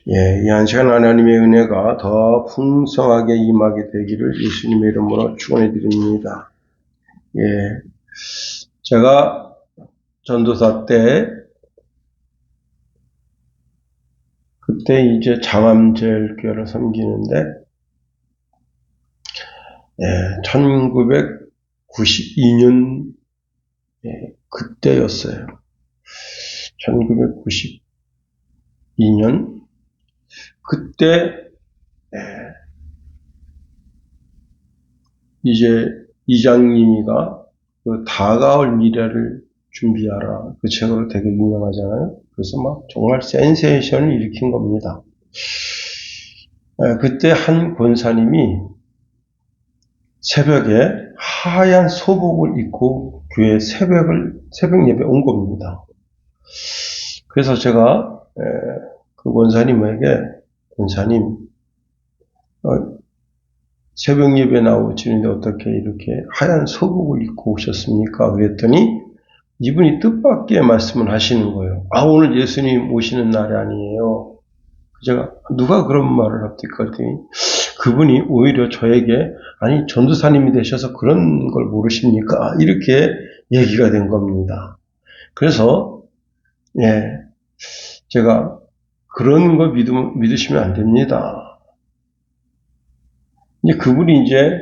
이 한 시간 하나님의 은혜가 더 풍성하게 임하게 되기를 예수님의 이름으로 축원해 드립니다. 제가 전도사 때 그때 이제 장암제일교회를 섬기는데 1992년 그때였어요. 1992년 그때 이제 이장님이가 그 다가올 미래를 준비하라 그 책으로 되게 유명하잖아요. 그래서 막 정말 센세이션을 일으킨 겁니다. 그때 한 권사님이 새벽에 하얀 소복을 입고 교회 새벽 예배 온 겁니다. 그래서 제가 그 권사님에게 권사님 새벽 예배 나오시는데 어떻게 이렇게 하얀 소복을 입고 오셨습니까? 그랬더니 이분이 뜻밖의 말씀을 하시는 거예요. 오늘 예수님 오시는 날이 아니에요. 제가 누가 그런 말을 합니까? 그랬더니 그분이 오히려 저에게 아니 전도사님이 되셔서 그런 걸 모르십니까? 이렇게 얘기가 된 겁니다. 그래서 제가 그런 거 믿으시면 안 됩니다. 이제 그분이 이제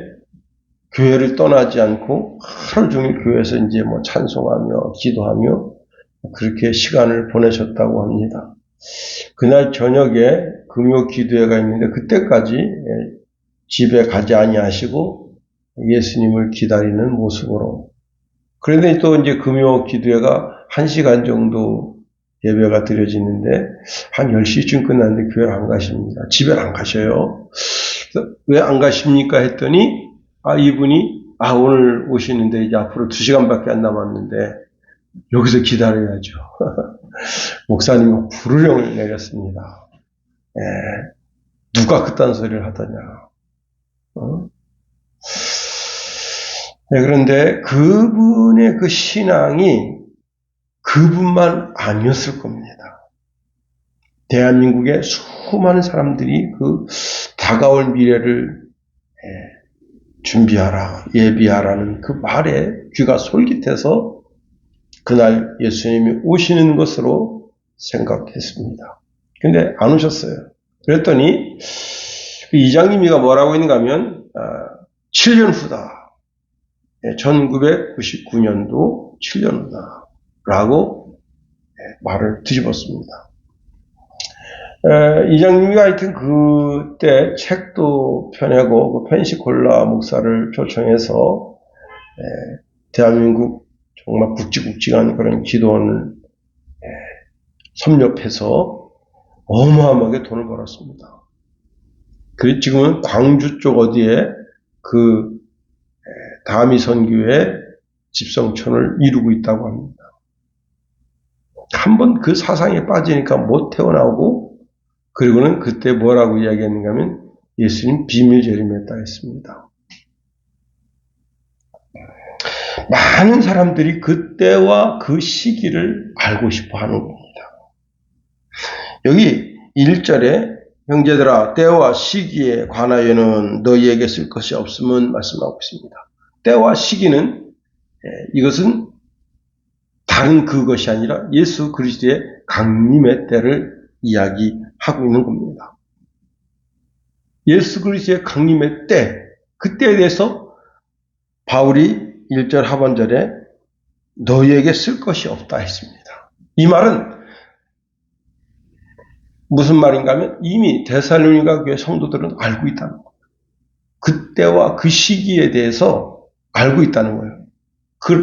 교회를 떠나지 않고 하루 종일 교회에서 이제 뭐 찬송하며 기도하며 그렇게 시간을 보내셨다고 합니다. 그날 저녁에 금요 기도회가 있는데 그때까지 집에 가지 아니하시고 예수님을 기다리는 모습으로. 그런데 또 이제 금요 기도회가 1시간 정도 예배가 드려지는데 한 10시쯤 끝났는데 교회를 안 가십니다. 집에 안 가셔요. 왜 안 가십니까? 했더니 이분이 오늘 오시는데 이제 앞으로 2시간밖에 안 남았는데 여기서 기다려야죠. 목사님은 불호령을 내렸습니다. 누가 그딴 소리를 하더냐. 그런데 그분의 그 신앙이 그분만 아니었을 겁니다. 대한민국의 수많은 사람들이 그 다가올 미래를 준비하라, 예비하라는 그 말에 귀가 솔깃해서 그날 예수님이 오시는 것으로 생각했습니다. 근데 안 오셨어요. 그랬더니 그 이장님이가 뭐라고 했는가 하면 7년 후다. 1999년도 7년 후다. 라고 말을 뒤집었습니다. 이장님이 하여튼 그때 책도 펴내고 그 펜시콜라 목사를 초청해서 대한민국 정말 굵직굵직한 그런 기도원을 섭렵해서 어마어마하게 돈을 벌었습니다. 그 지금은 광주 쪽 어디에 그 다미선교회 집성촌을 이루고 있다고 합니다. 한번 그 사상에 빠지니까 못 태어나오고 그리고는 그때 뭐라고 이야기했는가 하면 예수님 비밀 재림했다 했습니다. 많은 사람들이 그때와 그 시기를 알고 싶어 하는 겁니다. 여기 1절에 형제들아 때와 시기에 관하여는 너희에게 쓸 것이 없음은 말씀하고 있습니다. 때와 시기는 이것은 다른 그것이 아니라 예수 그리스도의 강림의 때를 이야기하고 있는 겁니다. 예수 그리스도의 강림의 때, 그때에 대해서 바울이 1절 하반절에 너희에게 쓸 것이 없다 했습니다. 이 말은 무슨 말인가 하면 이미 데살로니가 교회 성도들은 알고 있다는 거예요. 그때와 그 시기에 대해서 알고 있다는 거예요.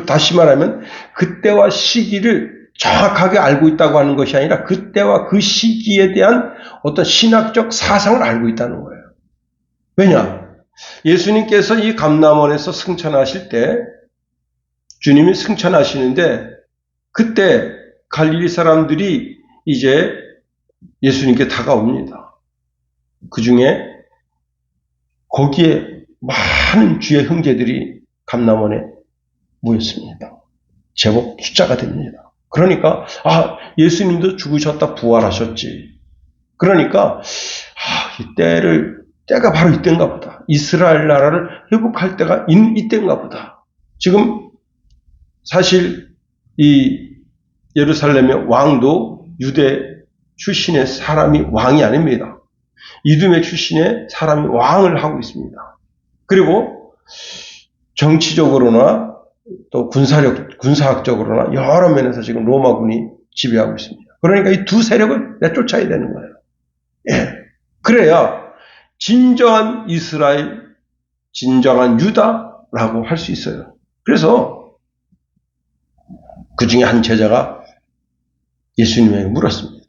다시 말하면 그때와 시기를 정확하게 알고 있다고 하는 것이 아니라 그때와 그 시기에 대한 어떤 신학적 사상을 알고 있다는 거예요. 왜냐? 예수님께서 이 감람원에서 승천하실 때 주님이 승천하시는데 그때 갈릴리 사람들이 이제 예수님께 다가옵니다. 그 중에 거기에 많은 주의 형제들이 감람원에 모였습니다. 제법 숫자가 됩니다. 그러니까 예수님도 죽으셨다 부활하셨지. 그러니까 때가 바로 이때인가 보다. 이스라엘 나라를 회복할 때가 이때인가 보다. 지금 사실 이 예루살렘의 왕도 유대 출신의 사람이 왕이 아닙니다. 이두메 출신의 사람이 왕을 하고 있습니다. 그리고 정치적으로나 또 군사학적으로나 여러 면에서 지금 로마군이 지배하고 있습니다. 그러니까 이 두 세력을 내쫓아야 되는 거예요. 예. 그래야 진정한 이스라엘, 진정한 유다라고 할 수 있어요. 그래서 그 중에 한 제자가 예수님에게 물었습니다.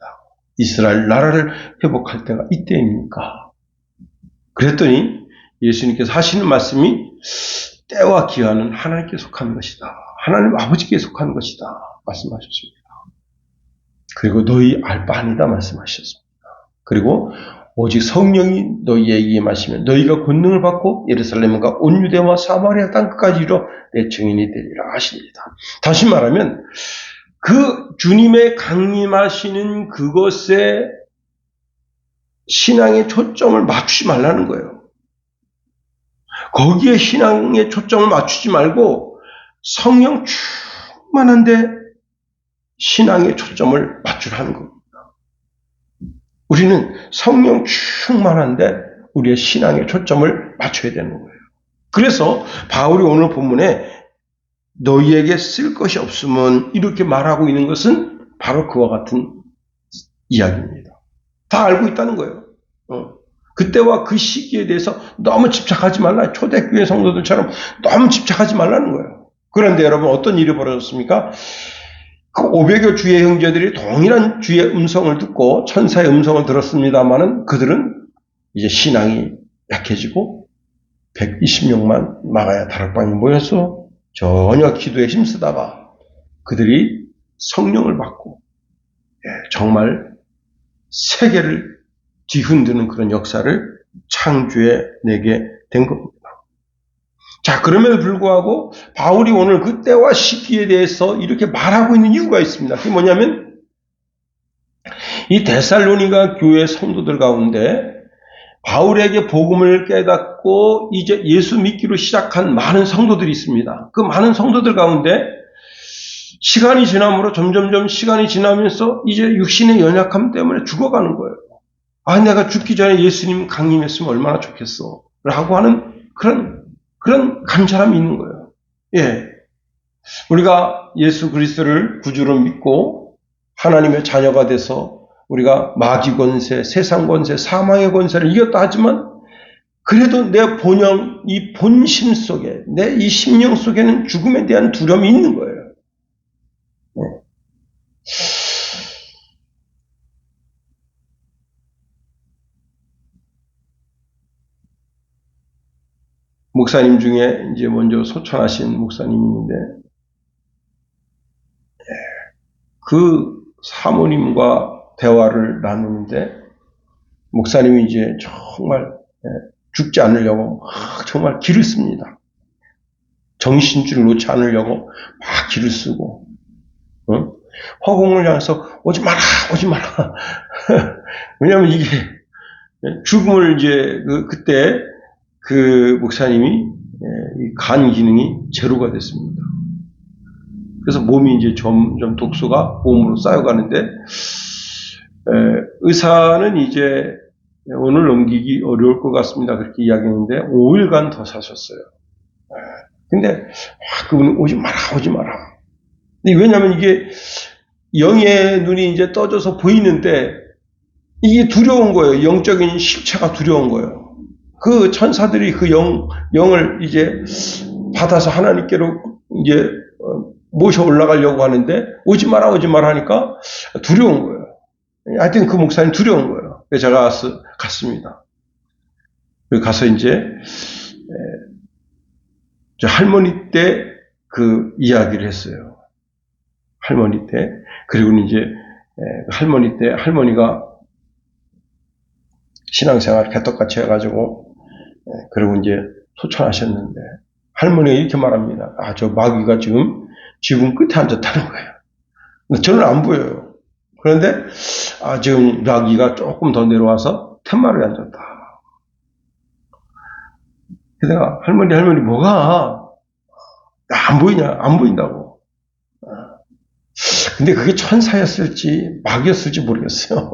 이스라엘 나라를 회복할 때가 이때입니까? 그랬더니 예수님께서 하시는 말씀이 때와 기한은 하나님께 속한 것이다. 하나님 아버지께 속한 것이다. 말씀하셨습니다. 그리고 너희 알 바 아니다 말씀하셨습니다. 그리고 오직 성령이 너희에게 임하시면 너희가 권능을 받고 예루살렘과 온 유대와 사마리아 땅끝까지 이르러 내 증인이 되리라 하십니다. 다시 말하면 그 주님의 강림하시는 그것에 신앙의 초점을 맞추지 말라는 거예요. 거기에 신앙의 초점을 맞추지 말고 성령 충만한데 신앙의 초점을 맞추라는 겁니다. 우리는 성령 충만한데 우리의 신앙의 초점을 맞춰야 되는 거예요. 그래서 바울이 오늘 본문에 너희에게 쓸 것이 없으면 이렇게 말하고 있는 것은 바로 그와 같은 이야기입니다. 다 알고 있다는 거예요. 그때와 그 시기에 대해서 너무 집착하지 말라. 초대교회 성도들처럼 너무 집착하지 말라는 거예요. 그런데 여러분 어떤 일이 벌어졌습니까? 그 500여 주의 형제들이 동일한 주의 음성을 듣고 천사의 음성을 들었습니다마는 그들은 이제 신앙이 약해지고 120명만 마가야 다락방에 모여서 전혀 기도에 힘쓰다가 그들이 성령을 받고 정말 세계를 뒤흔드는 그런 역사를 창조해 내게 된 겁니다. 자, 그럼에도 불구하고 바울이 오늘 그 때와 시기에 대해서 이렇게 말하고 있는 이유가 있습니다. 그게 뭐냐면 이 데살로니가 교회 성도들 가운데 바울에게 복음을 깨닫고 이제 예수 믿기로 시작한 많은 성도들이 있습니다. 그 많은 성도들 가운데 시간이 지남으로 점점점 시간이 지나면서 이제 육신의 연약함 때문에 죽어가는 거예요. 내가 죽기 전에 예수님 강림했으면 얼마나 좋겠어. 라고 하는 그런 간절함이 있는 거예요. 예. 우리가 예수 그리스도를 구주로 믿고 하나님의 자녀가 돼서 우리가 마귀 권세, 세상 권세, 사망의 권세를 이겼다 하지만 그래도 내 본영, 이 본심 속에, 내 이 심령 속에는 죽음에 대한 두려움이 있는 거예요. 네. 목사님 중에 이제 먼저 소천하신 목사님이 있는데, 그 사모님과 대화를 나누는데, 목사님이 이제 정말 죽지 않으려고 막 정말 기를 씁니다. 정신줄을 놓지 않으려고 막 기를 쓰고, 화공을 향해서 오지 마라, 오지 마라. 왜냐하면 이게 죽음을 이제 그때 그 목사님이 간 기능이 제로가 됐습니다. 그래서 몸이 이제 점점 독소가 몸으로 쌓여가는데 의사는 이제 오늘 넘기기 어려울 것 같습니다. 그렇게 이야기했는데 5일간 더 사셨어요. 근데 그분은 오지 마라, 오지 마라. 왜냐하면 이게 영의 눈이 이제 떠져서 보이는데 이게 두려운 거예요. 영적인 실체가 두려운 거예요. 그 천사들이 그 영을 이제 받아서 하나님께로 이제 모셔 올라가려고 하는데 오지 마라, 오지 마라 하니까 두려운 거예요. 하여튼 그 목사님 두려운 거예요. 그래서 제가 갔습니다. 가서 이제 할머니 때 그 이야기를 했어요. 할머니 때. 그리고 이제 할머니 때 할머니가 신앙생활 개떡같이 해가지고 그리고 이제 소천하셨는데 할머니가 이렇게 말합니다. 저 마귀가 지금 지붕 끝에 앉았다는 거예요. 저는 안 보여요. 그런데 지금 여기가 조금 더 내려와서 텐마루에 앉았다. 그래서 할머니 뭐가 안 보이냐? 안 보인다고. 근데 그게 천사였을지 마귀였을지 모르겠어요.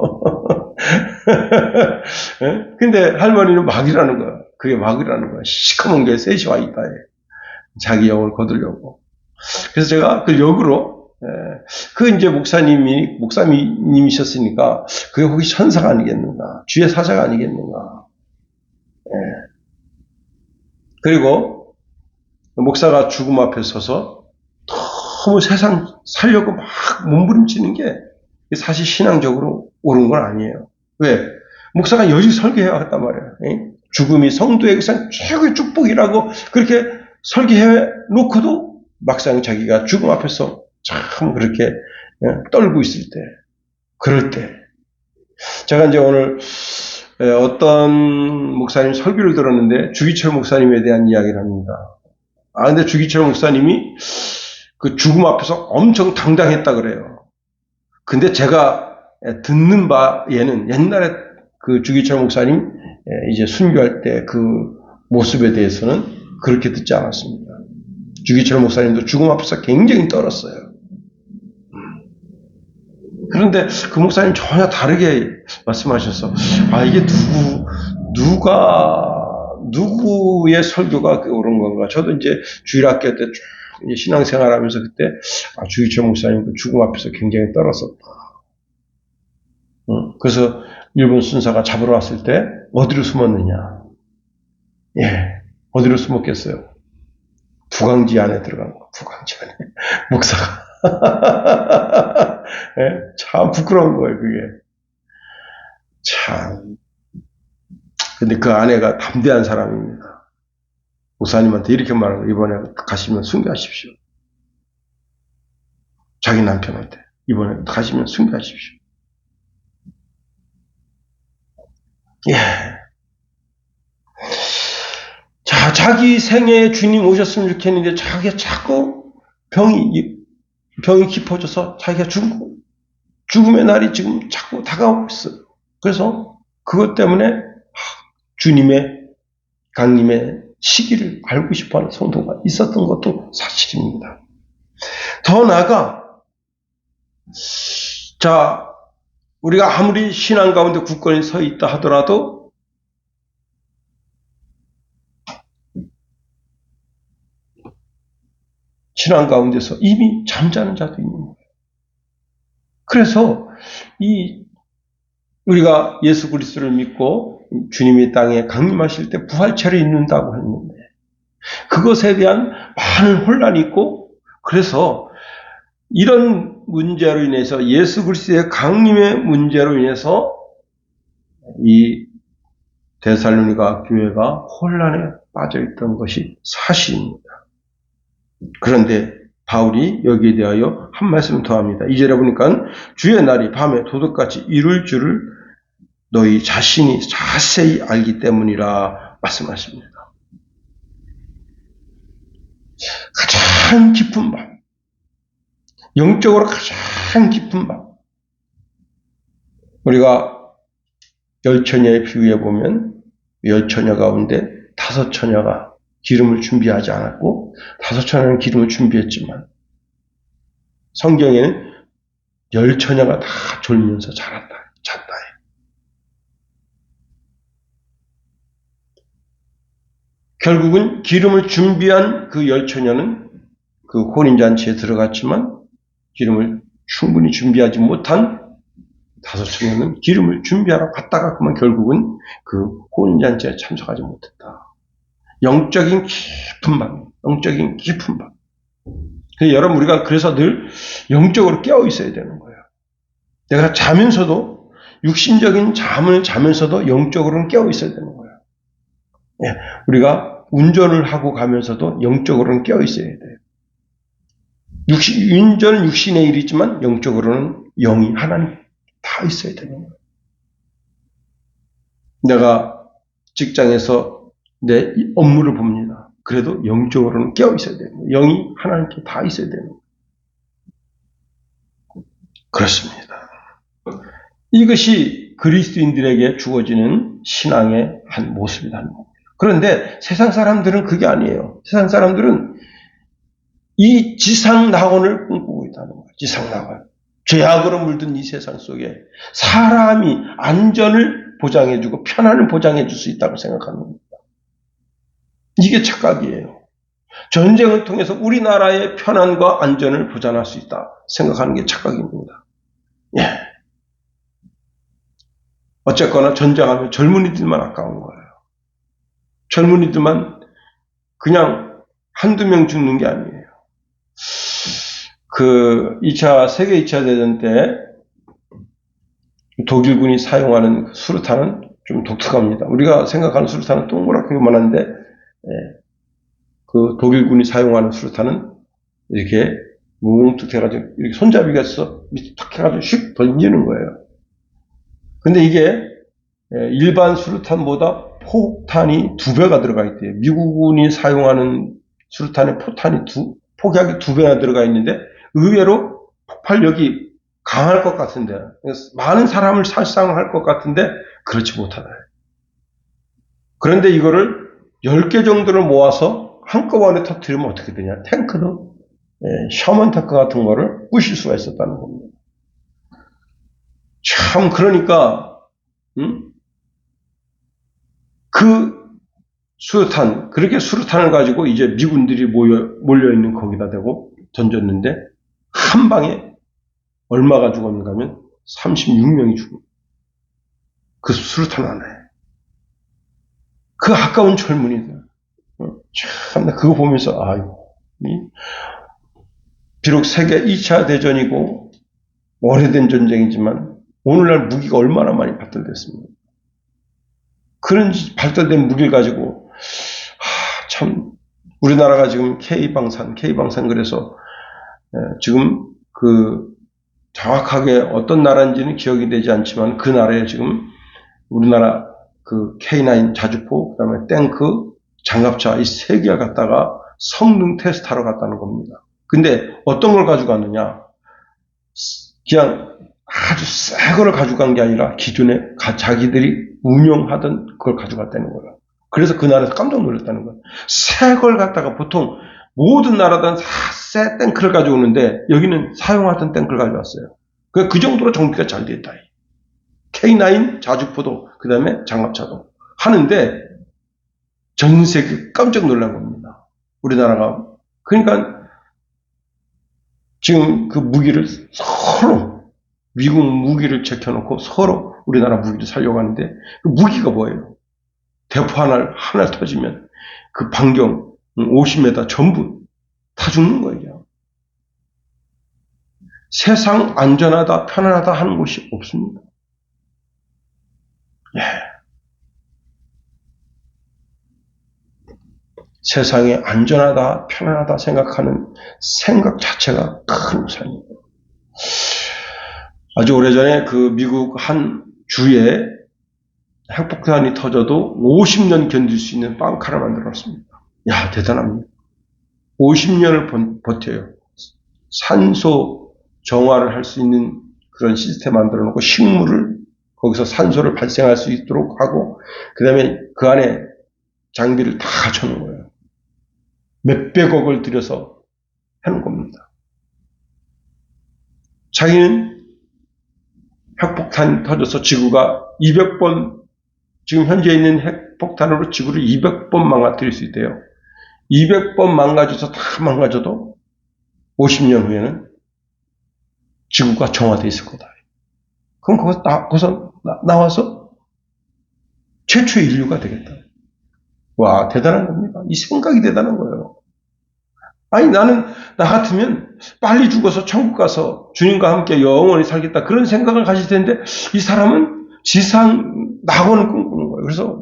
근데 할머니는 마귀라는 거야. 그게 마귀라는 거야. 시커먼 게 셋이 와 있다. 자기 영을 거두려고. 그래서 제가 그 역으로 이제 목사님이셨으니까 그게 혹시 천사가 아니겠는가? 주의 사자가 아니겠는가? 그리고 목사가 죽음 앞에 서서 너무 세상 살려고 막 몸부림치는 게 사실 신앙적으로 옳은 건 아니에요. 왜? 목사가 여지 설계해왔단 말이에요. 죽음이 성도에게 최고의 축복이라고 그렇게 설계해 놓고도 막상 자기가 죽음 앞에서 참 그렇게 떨고 있을 때, 그럴 때, 제가 이제 오늘 어떤 목사님 설교를 들었는데 주기철 목사님에 대한 이야기를 합니다. 근데 주기철 목사님이 그 죽음 앞에서 엄청 당당했다 그래요. 근데 제가 듣는 바에는 옛날에 그 주기철 목사님 이제 순교할 때 그 모습에 대해서는 그렇게 듣지 않았습니다. 주기철 목사님도 죽음 앞에서 굉장히 떨었어요. 그런데 그 목사님 전혀 다르게 말씀하셔서 이게 누구의 설교가 옳은 건가? 저도 이제 주일학교 때 쭉 신앙생활하면서 그때 주기철 목사님 그 죽음 앞에서 굉장히 떨었었다. 그래서 일본 순사가 잡으러 왔을 때 어디로 숨었느냐? 어디로 숨었겠어요? 부강지 안에 들어간 거. 부강지 안에 목사가 참 부끄러운 거예요, 그게. 참. 근데 그 아내가 담대한 사람입니다. 목사님한테 이렇게 말하는 거예요. 이번에 가시면 순교하십시오. 자기 남편한테. 이번에 가시면 순교하십시오. 자, 자기 생애에 주님 오셨으면 좋겠는데 자기가 자꾸 병이 깊어져서 자기가 죽음의 날이 지금 자꾸 다가오고 있어요. 그래서 그것 때문에 주님의 강림의 시기를 알고 싶어하는 성도가 있었던 것도 사실입니다. 더 나아가 자, 우리가 아무리 신앙 가운데 굳건히 서 있다 하더라도 신앙 가운데서 이미 잠자는 자도 있는 거예요. 그래서 우리가 예수 그리스도를 믿고 주님이 땅에 강림하실 때 부활체를 입는다고 했는데 그것에 대한 많은 혼란이 있고 그래서 이런 문제로 인해서 예수 그리스도의 강림의 문제로 인해서 이 데살로니가 교회가 혼란에 빠져있던 것이 사실입니다. 그런데 바울이 여기에 대하여 한 말씀 더 합니다. 2절에 보니까 주의 날이 밤에 도둑같이 이룰 줄을 너희 자신이 자세히 알기 때문이라 말씀하십니다. 가장 깊은 밤, 영적으로 가장 깊은 밤. 우리가 열처녀의 비유에 보면 열처녀 가운데 5처녀가 기름을 준비하지 않았고 5처녀는 기름을 준비했지만 성경에는 10처녀가 다 졸면서 잤다. 결국은 기름을 준비한 그 10처녀는 그 혼인잔치에 들어갔지만 기름을 충분히 준비하지 못한 5처녀는 기름을 준비하러 갔다가 그만 결국은 그 혼인잔치에 참석하지 못했다. 영적인 깊은 밤, 영적인 깊은 밤. 여러분 우리가 그래서 늘 영적으로 깨어 있어야 되는 거예요. 내가 자면서도 육신적인 잠을 자면서도 영적으로는 깨어 있어야 되는 거예요. 우리가 운전을 하고 가면서도 영적으로는 깨어 있어야 돼요. 운전은 육신의 일이지만 영적으로는 영이 하나님 다 있어야 되는 거예요. 내가 직장에서 내 업무를 봅니다. 그래도 영적으로는 깨어 있어야 되는 거예요. 영이 하나님께 다 있어야 되는 거예요. 그렇습니다. 이것이 그리스도인들에게 주어지는 신앙의 한 모습이라는 겁니다. 그런데 세상 사람들은 그게 아니에요. 세상 사람들은 이 지상 낙원을 꿈꾸고 있다는 거예요. 지상 낙원. 죄악으로 물든 이 세상 속에 사람이 안전을 보장해주고 편안을 보장해줄 수 있다고 생각하는 겁니다. 이게 착각이에요. 전쟁을 통해서 우리나라의 편안과 안전을 보장할 수 있다 생각하는 게 착각입니다. 예. 어쨌거나 전쟁하면 젊은이들만 아까운 거예요. 젊은이들만 그냥 한두 명 죽는 게 아니에요. 세계 2차 대전 때 독일군이 사용하는 수류탄은 좀 독특합니다. 우리가 생각하는 수류탄은 동그랗게 요만한데, 그 독일군이 사용하는 수류탄은 이렇게 뭉툭 해가지고, 이렇게 손잡이가 있어, 밑에 탁 해가지고 슉 던지는 거예요. 근데 이게 일반 수류탄보다 폭탄이 2배가 들어가 있대요. 미국군이 사용하는 수류탄의 폭약이 2배나 들어가 있는데 의외로 폭발력이 강할 것 같은데, 많은 사람을 살상할 것 같은데 그렇지 못하다. 그런데 이거를 10개 정도를 모아서 한꺼번에 터뜨리면 어떻게 되냐? 탱크도 셔먼 탱크 같은 거를 부실 수가 있었다는 겁니다. 참 그러니까 그 수류탄, 그렇게 수류탄을 가지고 이제 미군들이 몰려있는 거기다 대고 던졌는데 한 방에 얼마가 죽었는가 하면 36명이 죽은 그 수류탄 하나에. 그 아까운 젊은이들. 참, 그거 보면서, 아이고, 비록 세계 2차 대전이고 오래된 전쟁이지만 오늘날 무기가 얼마나 많이 발달됐습니까? 그런 발달된 무기를 가지고 참 우리나라가 지금 K방산 그래서 지금 정확하게 어떤 나라인지는 기억이 되지 않지만 그 나라에 지금 우리나라 그 K9 자주포, 그다음에 탱크, 장갑차 이 3개가 갖다가 성능 테스트하러 갔다는 겁니다. 근데 어떤 걸 가져갔느냐? 그냥 아주 새 거를 가져간 게 아니라 기존에 자기들이 운영하던 그걸 가져갔다는 거예요. 그래서 그 나라에서 깜짝 놀랐다는 거예요. 새 걸 갖다가 보통 모든 나라들은 새 탱크를 가져오는데 여기는 사용하던 탱크를 가져왔어요. 그 정도로 정비가 잘 돼 있다. K9 자주포도 그 다음에 장갑차도 하는데 전 세계 깜짝 놀란 겁니다. 우리나라가. 그러니까 지금 그 무기를 서로 미국 무기를 제껴놓고 서로 우리나라 무기를 살려고 하는데 그 무기가 뭐예요? 대포 하나 터지면 그 반경 50m 전부 다 죽는 거예요. 세상 안전하다 편안하다 하는 곳이 없습니다. 예. 세상에 안전하다 편안하다 생각하는 생각 자체가 큰 우산이에요. 아주 오래전에 그 미국 한 주에 핵폭탄이 터져도 50년 견딜 수 있는 빵카를 만들었습니다. 야, 대단합니다. 50년을 버텨요. 산소 정화를 할 수 있는 그런 시스템 만들어 놓고 식물을 거기서 산소를 발생할 수 있도록 하고 그 다음에 그 안에 장비를 다 갖춰놓은 거예요. 몇백억을 들여서 하는 겁니다. 자기는 핵폭탄이 터져서 지구가 200번, 지금 현재 있는 핵폭탄으로 지구를 200번 망가뜨릴 수 있대요. 200번 망가져서 다 망가져도 50년 후에는 지구가 정화되어 있을 거다. 그럼 거기서 나와서 최초의 인류가 되겠다. 와, 대단한 겁니다. 이 생각이 대단한 거예요. 아니, 나 같으면 빨리 죽어서 천국 가서 주님과 함께 영원히 살겠다. 그런 생각을 가질 텐데, 이 사람은 지상 낙원을 꿈꾸는 거예요. 그래서,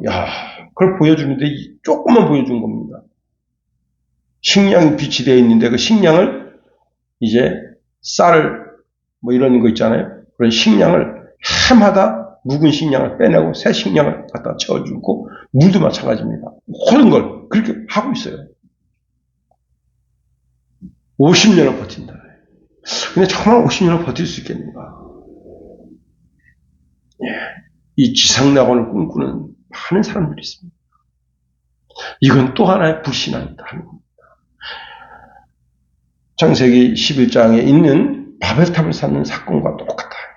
그걸 보여주는데, 조금만 보여준 겁니다. 식량이 비치되어 있는데, 그 식량을 이제 쌀, 이런 거 있잖아요. 그런 식량을 해마다 묵은 식량을 빼내고 새 식량을 갖다 채워주고, 물도 마찬가지입니다. 모든 걸 그렇게 하고 있어요. 50년을 버틴다. 근데 정말 50년을 버틸 수 있겠는가? 이 지상낙원을 꿈꾸는 많은 사람들이 있습니다. 이건 또 하나의 불신앙이다 하는 겁니다. 창세기 11장에 있는 바벨탑을 쌓는 사건과 똑같아요.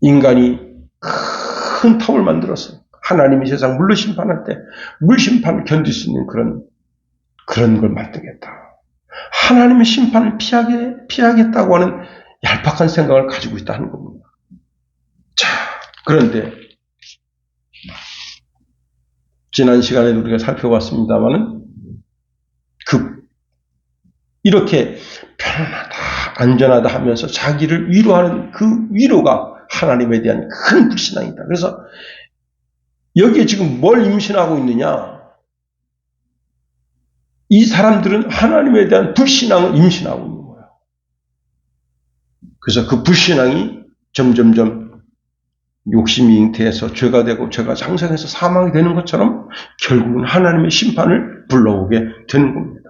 인간이 큰 탑을 만들어서 하나님이 세상 물로 심판할 때 물심판을 견딜 수 있는 그런 걸 만들겠다. 하나님의 심판을 피하겠다고 하는 얄팍한 생각을 가지고 있다는 겁니다. 자, 그런데 지난 시간에도 우리가 살펴봤습니다만은 이렇게 편안하다, 안전하다 하면서 자기를 위로하는 그 위로가 하나님에 대한 큰 불신앙이다. 그래서 여기에 지금 뭘 임신하고 있느냐? 이 사람들은 하나님에 대한 불신앙을 임신하고 있는 거예요. 그래서 그 불신앙이 점점점 욕심이 잉태해서 죄가 되고 죄가 장성해서 사망이 되는 것처럼 결국은 하나님의 심판을 불러오게 되는 겁니다.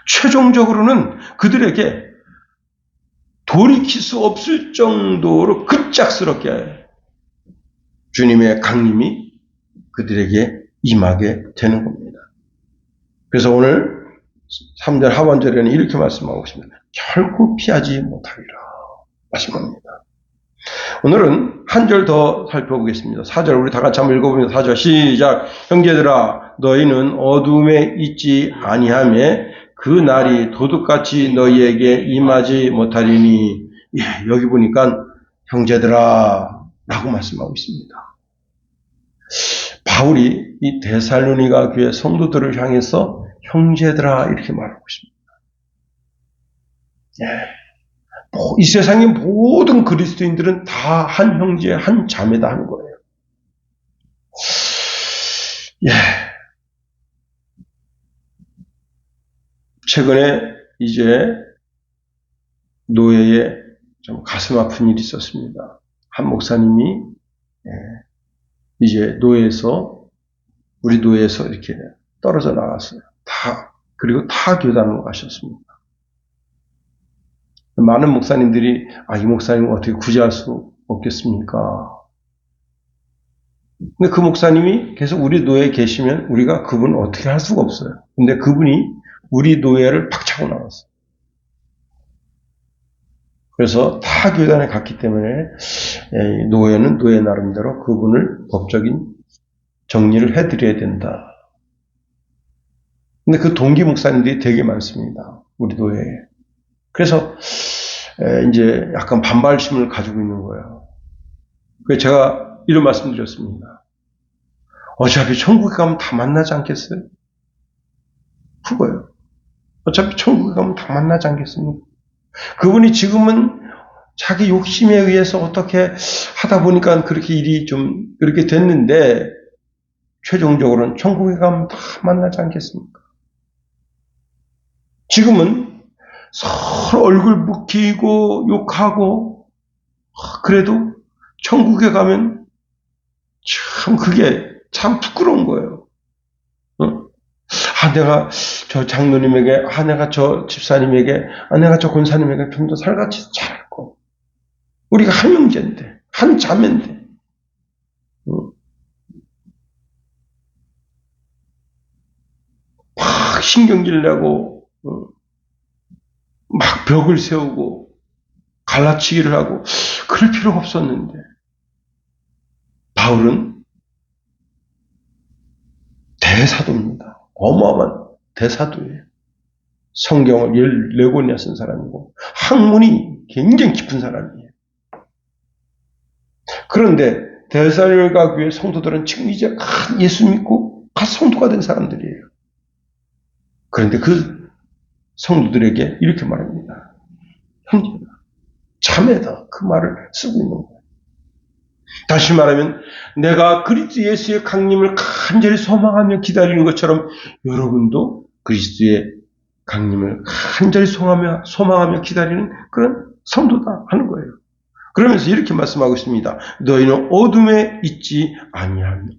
최종적으로는 그들에게 돌이킬 수 없을 정도로 급작스럽게 주님의 강림이 그들에게 임하게 되는 겁니다. 그래서 오늘 3절 하반절에는 이렇게 말씀하고 있습니다. 결코 피하지 못하리라 말씀합니다. 오늘은 한 절 더 살펴보겠습니다. 4절 우리 다 같이 한번 읽어보면 4절 시작. 형제들아 너희는 어둠에 있지 아니하며 그 날이 도둑같이 너희에게 임하지 못하리니. 여기 보니까 형제들아 라고 말씀하고 있습니다. 바울이 이 데살로니가 교회 성도들을 향해서 형제들아 이렇게 말하고 있습니다. 이 세상의 모든 그리스도인들은 다 한 형제, 한 자매다 하는 거예요. 최근에 이제 노예에 좀 가슴 아픈 일이 있었습니다. 한 목사님이 이제 우리 노예에서 이렇게 떨어져 나갔어요. 그리고 타 교단으로 가셨습니다. 많은 목사님들이 이 목사님을 어떻게 구제할 수 없겠습니까? 근데 그 목사님이 계속 우리 노예에 계시면 우리가 그분을 어떻게 할 수가 없어요. 근데 그분이 우리 노예를 박차고 나왔어요. 그래서 타 교단에 갔기 때문에 노예는 노예 나름대로 그분을 법적인 정리를 해드려야 된다. 근데 그 동기 목사님들이 되게 많습니다. 우리 노예에. 그래서 이제 약간 반발심을 가지고 있는 거예요. 그래서 제가 이런 말씀 드렸습니다. 어차피 천국에 가면 다 만나지 않겠어요? 그거예요. 어차피 천국에 가면 다 만나지 않겠습니까? 그분이 지금은 자기 욕심에 의해서 어떻게 하다 보니까 그렇게 일이 좀 그렇게 됐는데 최종적으로는 천국에 가면 다 만나지 않겠습니까? 지금은 서로 얼굴 묵히고 욕하고 그래도 천국에 가면 참 그게 참 부끄러운 거예요. 내가 저 장로님에게, 내가 저 집사님에게, 내가 저 권사님에게 좀 더 살같이 잘할 거. 우리가 한 형제인데, 한 자매인데. 막 신경질 내고, 막 벽을 세우고, 갈라치기를 하고, 그럴 필요가 없었는데. 바울은 대사도입니다. 어마어마한 대사도예요. 성경을 14권이나 쓴 사람이고 학문이 굉장히 깊은 사람이에요. 그런데 데살로니가 교회 성도들은 지금 이제 예수 믿고 성도가 된 사람들이에요. 그런데 그 성도들에게 이렇게 말합니다. 형제다, 자매다 그 말을 쓰고 있는 거예요. 다시 말하면 내가 그리스도 예수의 강림을 간절히 소망하며 기다리는 것처럼 여러분도 그리스도의 강림을 간절히 소망하며 기다리는 그런 성도다 하는 거예요. 그러면서 이렇게 말씀하고 있습니다. 너희는 어둠에 있지 아니하다.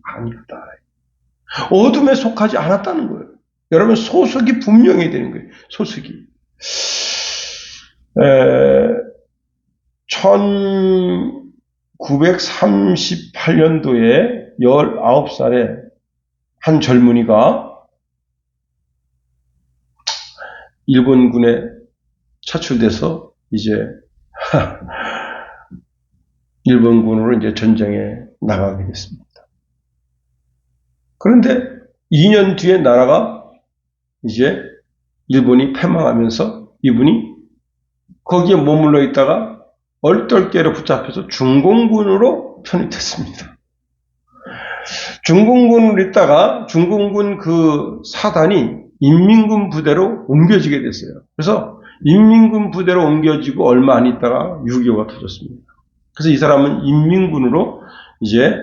어둠에 속하지 않았다는 거예요. 여러분 소속이 분명해야 되는 거예요. 소속이. 1000 1938년도에 19살에 한 젊은이가 일본군에 차출돼서 이제 일본군으로 이제 전쟁에 나가게 됐습니다. 그런데 2년 뒤에 나라가 이제 일본이 패망하면서 이분이 거기에 머물러 있다가 얼떨결에 붙잡혀서 중공군으로 편입됐습니다. 중공군으로 있다가 중공군 그 사단이 인민군 부대로 옮겨지게 됐어요. 그래서 인민군 부대로 옮겨지고 얼마 안 있다가 6.25가 터졌습니다. 그래서 이 사람은 인민군으로 이제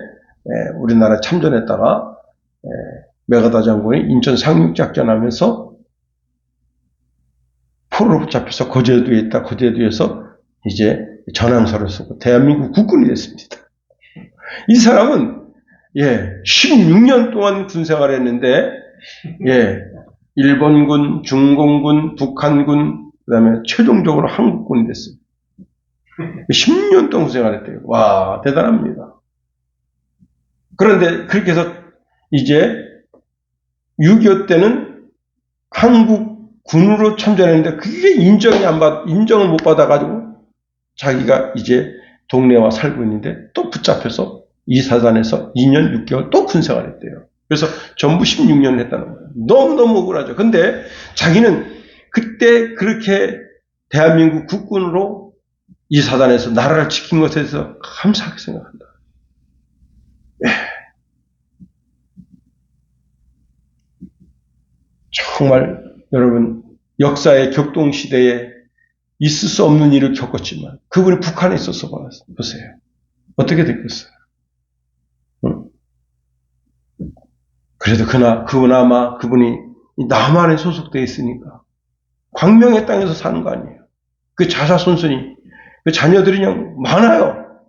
우리나라 참전했다가 메가다 장군이 인천 상륙작전하면서 포로로 붙잡혀서 거제도에 있다. 거제도에서 이제 전황서를 쓰고 대한민국 국군이 됐습니다. 이 사람은 16년 동안 군 생활했는데 일본군, 중공군, 북한군, 그다음에 최종적으로 한국군이 됐어요. 10년 동안 생활했대요. 와, 대단합니다. 그런데 그렇게 해서 이제 6.25 때는 한국군으로 참전했는데 그게 인정을 못 받아가지고 자기가 이제 동네와 살고 있는데 또 붙잡혀서 이 사단에서 2년 6개월 또 군생활했대요. 그래서 전부 16년을 했다는 거예요. 너무너무 억울하죠. 근데 자기는 그때 그렇게 대한민국 국군으로 이 사단에서 나라를 지킨 것에 대해서 감사하게 생각한다. 정말 여러분 역사의 격동시대에 있을 수 없는 일을 겪었지만 그분이 북한에 있어서 보세요. 어떻게 됐겠어요? 응? 그래도 그나마 그분이 남한에 소속되어 있으니까 광명의 땅에서 사는 거 아니에요. 그 자자손손이 그 자녀들이 그냥 많아요.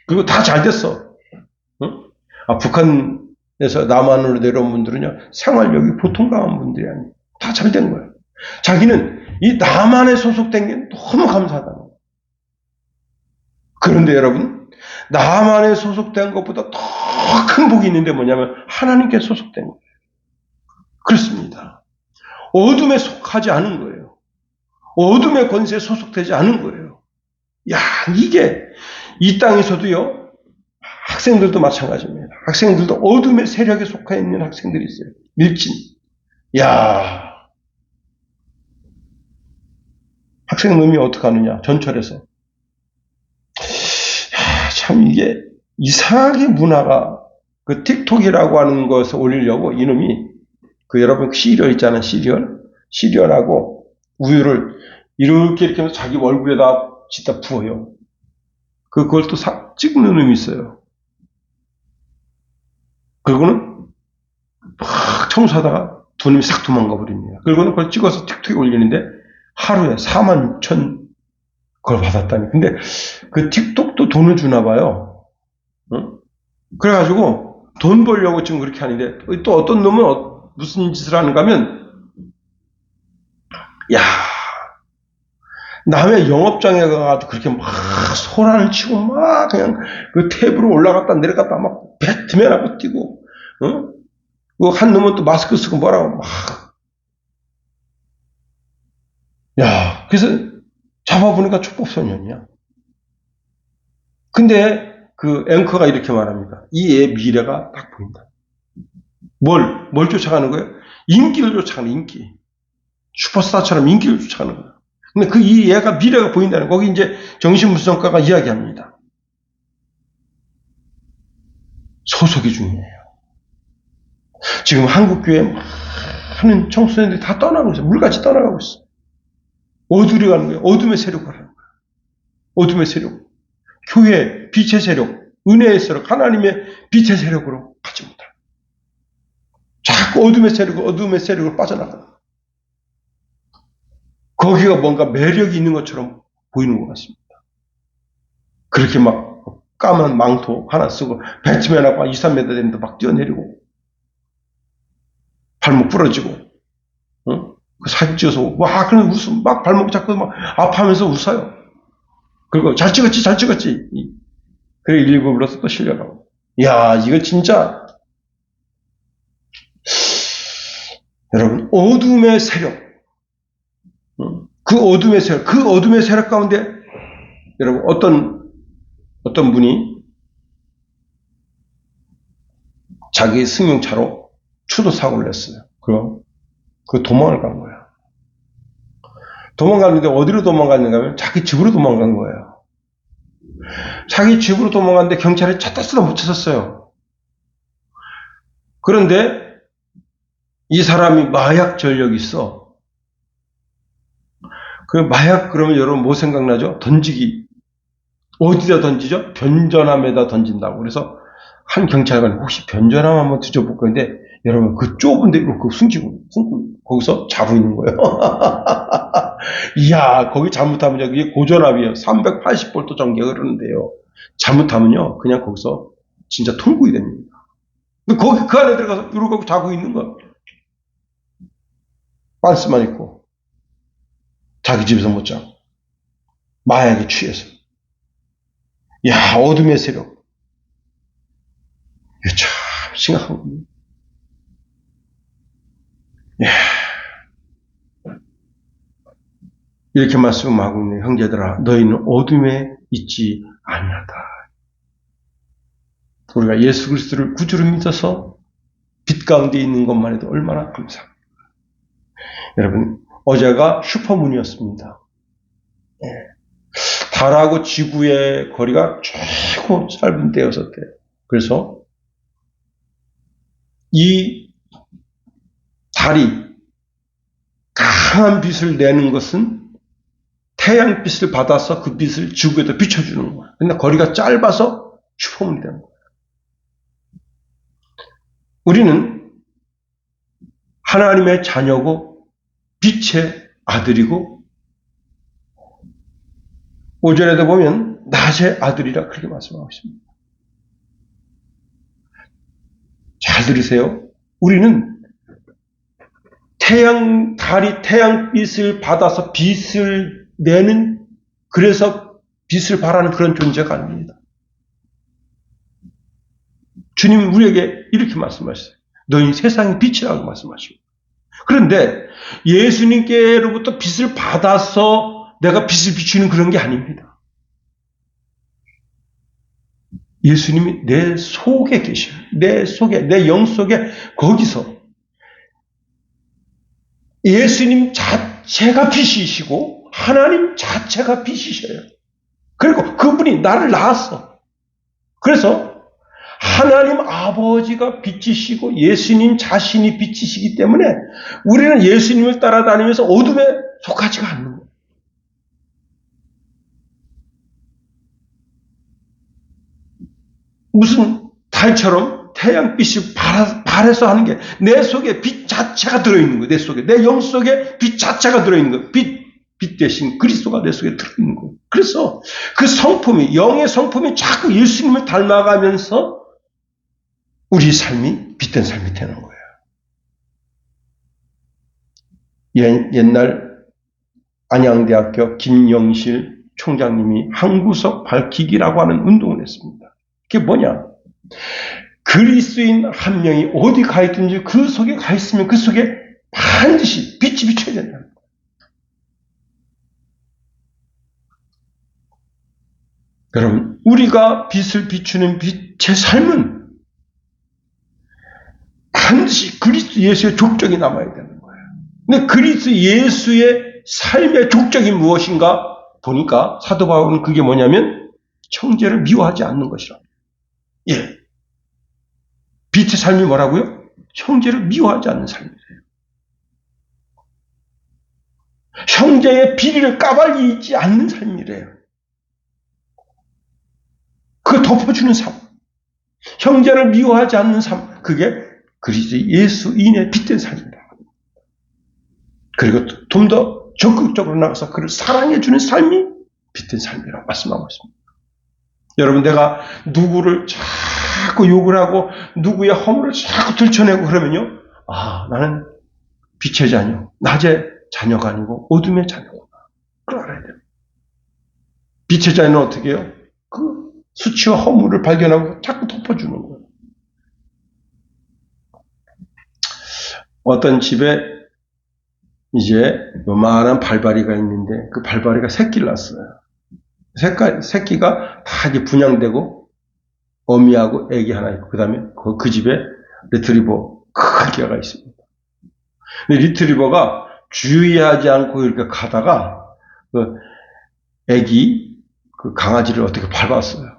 그리고 다 잘 됐어. 응? 북한에서 남한으로 내려온 분들은요 생활력이 보통 강한 분들이 아니에요. 다 잘 된 거예요. 자기는 이 남한에 소속된 게 너무 감사하다는 거예요. 그런데 여러분 남한에 소속된 것보다 더 큰 복이 있는데 뭐냐면 하나님께 소속된 거예요. 그렇습니다. 어둠에 속하지 않은 거예요. 어둠의 권세에 소속되지 않은 거예요. 야, 이게 이 땅에서도요. 학생들도 마찬가지입니다. 학생들도 어둠의 세력에 속해 있는 학생들이 있어요. 밀진. 야, 학생 놈이 어떻게 하느냐? 전철에서. 참 이게 이상하게 문화가 그 틱톡이라고 하는 것을 올리려고 이놈이 여러분 시리얼 있잖아요. 시리얼하고 우유를 이렇게 하면서 자기 얼굴에다 짓다 부어요. 그걸 또 찍는 놈이 있어요. 그리고는 막 청소하다가 두 놈이 싹 도망가 버립니다. 그리고는 그걸 찍어서 틱톡에 올리는데 하루에 46,000 그걸 받았다니. 근데 그 틱톡도 돈을 주나 봐요. 응? 그래가지고 돈 벌려고 지금 그렇게 하는데 또 어떤 놈은 무슨 짓을 하는가 하면 야 남의 영업장에 가서 그렇게 막 소란을 치고 막 그냥 그 탭으로 올라갔다 내려갔다 막 배트맨하고 뛰고 응? 한 놈은 또 마스크 쓰고 뭐라고 막 야 그래서 잡아보니까 촉법소년이야. 근데 그 앵커가 이렇게 말합니다. 이 애의 미래가 딱 보인다. 뭘 쫓아가는 거예요? 인기를 쫓아가는 인기. 슈퍼스타처럼 인기를 쫓아가는 거예요. 근데 이 애가 미래가 보인다는 거기 이제 정신분석가가 이야기합니다. 소속이 중요해요. 지금 한국교회 많은 청소년들이 다 떠나고 있어요. 물같이 떠나가고 있어요. 어디로 가는 거예요? 어둠의 세력을 하는 거예요. 어둠의 세력. 교회, 빛의 세력, 은혜의 세력, 하나님의 빛의 세력으로 가지 못합니다. 자꾸 어둠의 세력을 빠져나가는 거예요. 거기가 뭔가 매력이 있는 것처럼 보이는 것 같습니다. 그렇게 막 까만 망토 하나 쓰고 배트맨하고 2, 3m 되는데 막 뛰어내리고 발목 부러지고 그 사진 찍어서 와 그럼 막 발목 잡고 막 아파하면서 웃어요. 그리고 잘 찍었지 그리고 119 불러서 또 실려가고. 야, 이거 진짜 여러분 어둠의 세력, 그 어둠의 세력 가운데 여러분 어떤 분이 자기 승용차로 추도 사고를 냈어요. 그 도망을 간 거야. 도망갔는데 어디로 도망갔는가 하면 자기 집으로 도망간 거예요. 자기 집으로 도망갔는데 경찰이 차 따스도 못 찾았어요. 그런데 이 사람이 마약 전력이 있어. 그 마약 그러면 여러분 뭐 생각나죠? 던지기. 어디다 던지죠? 변전함에다 던진다고. 그래서 한 경찰관이 혹시 변전함 한번 뒤져볼 건데 여러분 그 좁은 데 그 숨기고 거기서 자고 있는 거예요. 이야, 거기 잘못하면 그게 고전압이에요. 380볼트 전기가 흐르는데요. 잘못하면요 그냥 거기서 진짜 돌구이 됩니다. 근데 거기 그 안에 들어가서 이러고 자고 있는 거예요. 반스만 입고 자기 집에서 못 자고 마약에 취해서. 야, 어둠의 세력. 이거 참 심각한 겁니다. 야, 이렇게 말씀하고 있는 형제들아, 너희는 어둠에 있지 아니하다. 우리가 예수 그리스도를 구주로 믿어서 빛 가운데 있는 것만 해도 얼마나 감사합니다. 여러분, 어제가 슈퍼문이었습니다. 달하고 지구의 거리가 최고 짧은 때였었대요. 그래서 이 달이 강한 빛을 내는 것은 태양빛을 받아서 그 빛을 지구에다 비춰주는 거예요. 근데 거리가 짧아서 슈퍼문이 되는 거예요. 우리는 하나님의 자녀고 빛의 아들이고 5절에도 보면 낮의 아들이라 그렇게 말씀하고 있습니다. 잘 들으세요. 우리는 달이 태양빛을 받아서 빛을 내는, 그래서 빛을 발하는 그런 존재가 아닙니다. 주님이 우리에게 이렇게 말씀하셨어요. 너희 세상의 빛이라고 말씀하시고. 그런데 예수님께로부터 빛을 받아서 내가 빛을 비추는 그런 게 아닙니다. 예수님이 내 속에 계셔요. 내 속에, 내 영 속에, 거기서 예수님 자체가 빛이시고 하나님 자체가 빛이셔요. 그리고 그분이 나를 낳았어. 그래서 하나님 아버지가 빛이시고 예수님 자신이 빛이시기 때문에 우리는 예수님을 따라다니면서 어둠에 속하지가 않는 거예요. 무슨 달처럼 태양빛이 발해서 하는 게 내 속에 빛 자체가 들어있는 거예요. 내 속에. 내 영 속에 빛 자체가 들어있는 거예요. 빛 대신 그리스도가 내 속에 들어있는 거예요. 그래서 그 성품이, 영의 성품이 자꾸 예수님을 닮아가면서 우리 삶이 빛된 삶이 되는 거예요. 옛날 안양대학교 김영실 총장님이 한구석 밝히기라고 하는 운동을 했습니다. 그게 뭐냐? 그리스도인 한 명이 어디 가 있든지 그 속에 가 있으면 그 속에 반드시 빛이 비춰야 된다는 거예요. 여러분, 우리가 빛을 비추는 빛의 삶은 반드시 그리스도 예수의 족적이 남아야 되는 거예요. 근데 그리스도 예수의 삶의 족적이 무엇인가 보니까 사도 바울은 그게 뭐냐면 형제를 미워하지 않는 것이라. 예. 빛의 삶이 뭐라고요? 형제를 미워하지 않는 삶이래요. 형제의 비리를 까발리지 않는 삶이래요. 그걸 덮어주는 삶. 형제를 미워하지 않는 삶. 그게 그리스도 예수인의 빛된 삶입니다. 그리고 좀 더 적극적으로 나가서 그를 사랑해주는 삶이 빛된 삶이라고 말씀하고 있습니다. 여러분, 내가 누구를 자꾸 욕을 하고 누구의 허물을 자꾸 들춰내고 그러면요, 나는 빛의 자녀, 낮의 자녀가 아니고 어둠의 자녀구나. 그걸 알아야 돼요. 빛의 자녀는 어떻게 해요? 그 수치와 허물을 발견하고 자꾸 덮어주는 거예요. 어떤 집에 이제 요만한 발바리가 있는데 그 발바리가 새끼를 낳았어요. 새끼가 다 이제 분양되고 어미하고 애기 하나 있고 그다음에 그 집에 리트리버 큰 개가 있습니다. 근데 리트리버가 주의하지 않고 이렇게 가다가 그 애기 그 강아지를 어떻게 밟았어요.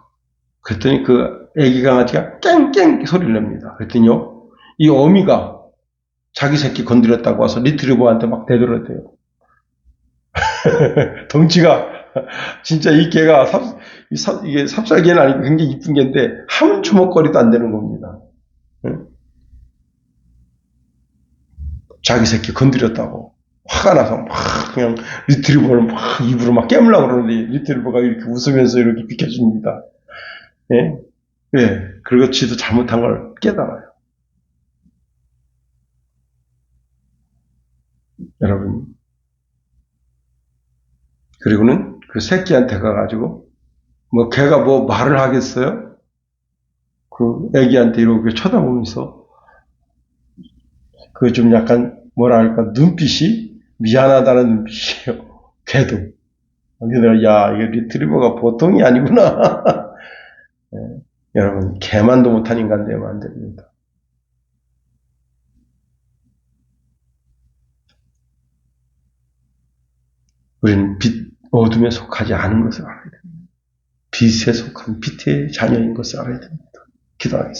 그랬더니 그 애기 강아지가 깽깽 소리를 냅니다. 그랬더니요 이 어미가 자기 새끼 건드렸다고 와서 리트리버한테 막 대들었대요. 덩치가 진짜 이 개가 이게 삽살개는 아니고 굉장히 이쁜 개인데 한 주먹거리도 안 되는 겁니다. 자기 새끼 건드렸다고 화가 나서 막 그냥 리트리버를 막 입으로 막 깨물려고 그러는데 리트리버가 이렇게 웃으면서 이렇게 비켜줍니다. 예? 예. 그리고 지도 잘못한 걸 깨달아요. 여러분. 그리고는 그 새끼한테 가가지고 뭐 걔가 뭐 말을 하겠어요? 그 애기한테 이렇게 쳐다보면서 그 좀 약간 뭐랄까 눈빛이 미안하다는 눈빛이에요. 걔도. 그래서 야 이게 리트리버가 보통이 아니구나. 네. 여러분 개만도 못한 인간 되면 안 됩니다. 우리는 빛 어둠에 속하지 않은 것을 알아야 됩니다. 빛에 속한 빛의 자녀인 것을 알아야 됩니다. 기도하겠습니다.